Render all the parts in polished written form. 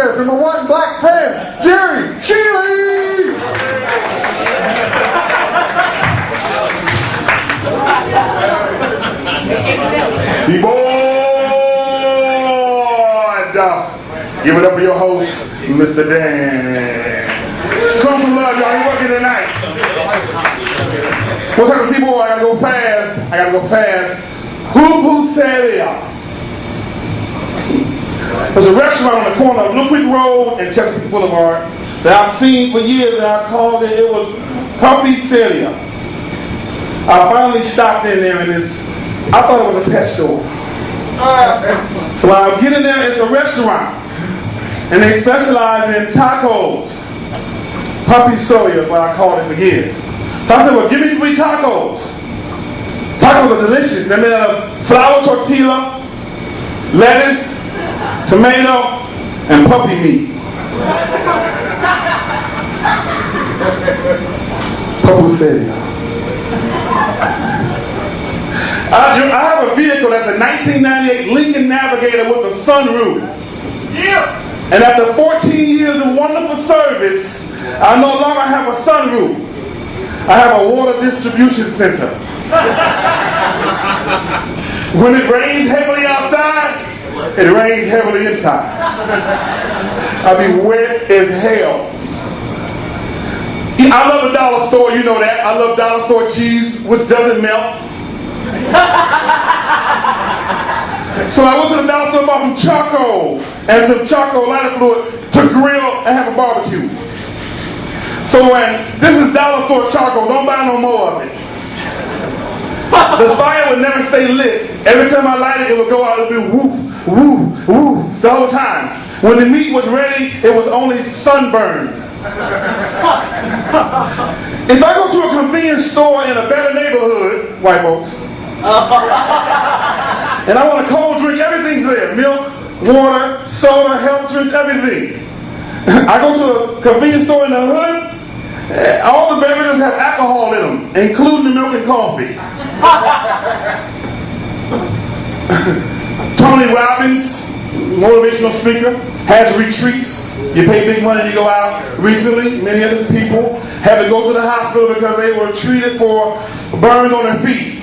together for my white and black friend, Jerry, Sheeley! Seaboard! Give it up for your host, Mr. Dan. Show him some love, y'all. He working tonight. What's up, Seaboard? I gotta go fast. Who said it? There's a restaurant on the corner of Blue Creek Road and Chesapeake Boulevard that I've seen for years, and I called it was Puppy Celia. I finally stopped in there, and I thought it was a pet store. So when I get in there, it's a restaurant, and they specialize in tacos. Puppy Celia is what I called it for years. So I said, well, give me 3 tacos. Tacos are delicious. They're made out of flour tortilla, lettuce, tomato, and puppy meat. Puppy Celia. I have a vehicle that's a 1998 Lincoln Navigator with a sunroof. Yeah. And after 14 years of wonderful service, I no longer have a sunroof. I have a water distribution center. When it rains heavily outside, it rains heavily inside. I'll be wet as hell. I love the dollar store, you know that. I love dollar store cheese, which doesn't melt. So I went to the dollar store and bought some charcoal and some charcoal lighter fluid to grill and have a barbecue. So when this is dollar store charcoal, don't buy no more of it. The fire would never stay lit. Every time I light it, it would go out. It would be woof, woof, woof the whole time. When the meat was ready, it was only sunburned. If I go to a convenience store in a better neighborhood, white folks, and I want a cold drink, everything's there. Milk, water, soda, health drinks, everything. I go to a convenience store in the hood, all the beverages have alcohol in them, including the milk and coffee. Tony Robbins, motivational speaker, has retreats. You pay big money to go out. Recently, many of his people had to go to the hospital because they were treated for burns on their feet.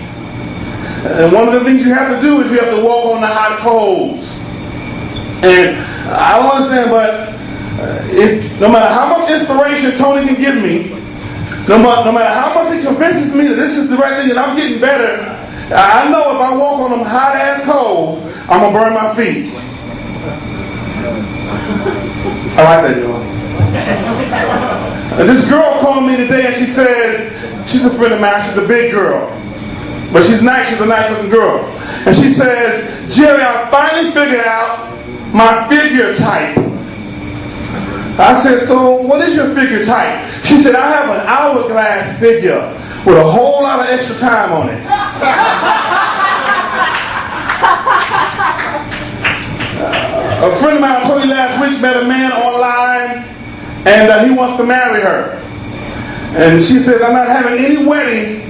And one of the things you have to do is you have to walk on the hot coals. And I don't understand, but no matter how much inspiration Tony can give me, no matter how much he convinces me that this is the right thing and I'm getting better, I know if I walk on them hot-ass coals, I'm going to burn my feet. I like that, y'all. And this girl called me today and she says, she's a friend of mine, she's a big girl. But she's nice, she's a nice looking girl. And she says, Jerry, I finally figured out my figure type. I said, so what is your figure type? She said, I have an hourglass figure with a whole lot of extra time on it. A friend of mine, I told you last week, met a man online and he wants to marry her. And she says, I'm not having any wedding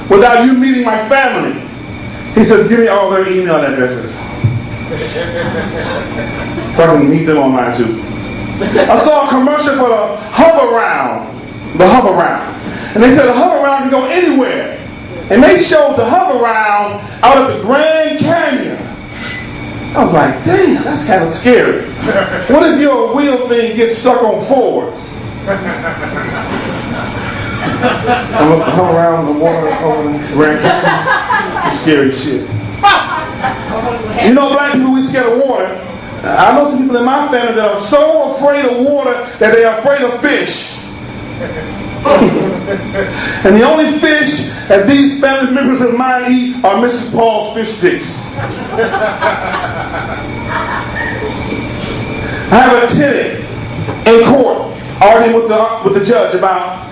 without you meeting my family. He says, give me all their email addresses so I can meet them on mine too. I saw a commercial for the Hover-Round. And they said the Hover-Round can go anywhere. And they showed the Hover-Round out of the Grand Canyon. I was like, damn, that's kind of scary. What if your wheel thing gets stuck on forward? I hung around the water over the Grand Canyon. Some scary shit. You know, black people, we scared of water. I know some people in my family that are so afraid of water that they are afraid of fish. And the only fish that these family members of mine eat are Mrs. Paul's fish sticks. I have a tenant in court arguing with the judge about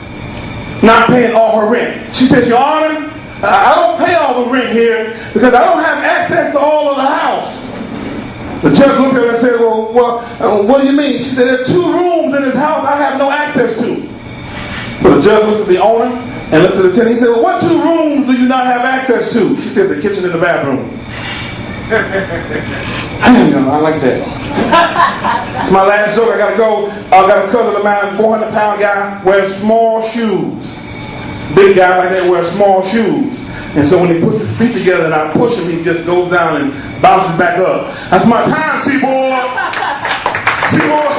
not paying all her rent. She says, Your Honor, I don't pay all the rent here because I don't have access to all of the house. The judge looked at her and said, well, what do you mean? She said, there are 2 rooms in this house I have no access to. So the judge looked at the owner and looked at the tenant. He said, well, what 2 rooms do you not have access to? She said, the kitchen and the bathroom. I like that. It's my last joke. I gotta go. I got a cousin of mine, 400-pound guy, wears small shoes. Big guy like that wears small shoes. And so when he puts his feet together and I push him, he just goes down and bounces back up. That's my time, Seaboard. Seaboard.